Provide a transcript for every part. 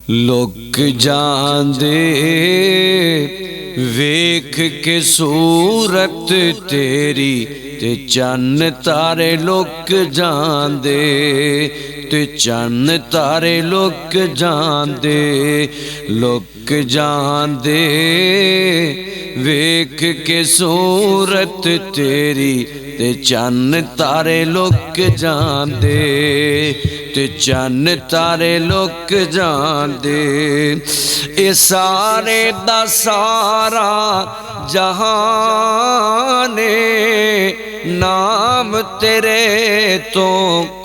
Look जांदे वेख के सूरत तेरी ते चन्न तारे लुक जांदे ते चन्न तारे लुक जांदे लुक जांदे वेख के सूरत तेरी ते चन्न तारे लुक जांदे ते चन्न तारे लुक जांदे। ए सारे दा सारा जहाने नाम तेरे तो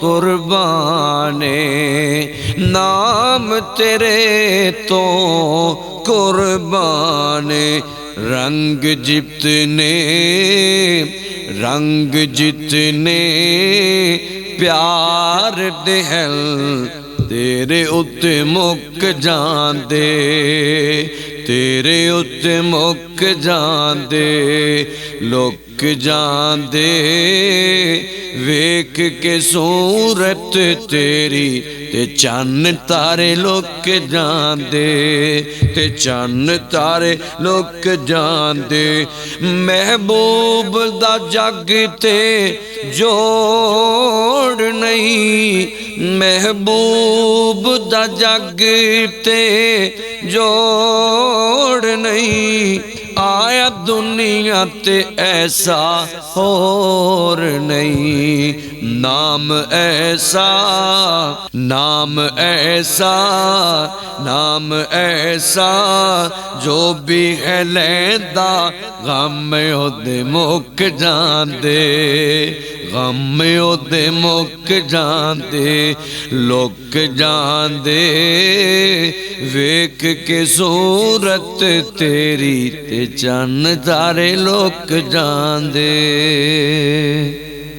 कुर्बाने नाम तेरे तो कुर्बाने। रंग जितने प्यार दे हल तेरे उत्ते मुक जांदे तेरे उत्ते मुक जांदे लुक जांदे वेख के सूरत तेरी ते चन्न तारे लुक जांदे ते चन्न तारे लुक जांदे। महबूब दा जग ते जोड़ नहीं महबूब दा जग ते जोड़ नहीं आया दुनिया ते ऐसा होर नहीं। नाम ऐसा नाम ऐसा नाम ऐसा जो भी है लैंदा गम ओदे मुक जांदे गम ओदे मुक जांदे लुक जांदे वेख के सूरत तेरी ते चन्न तारे लुक जांदे।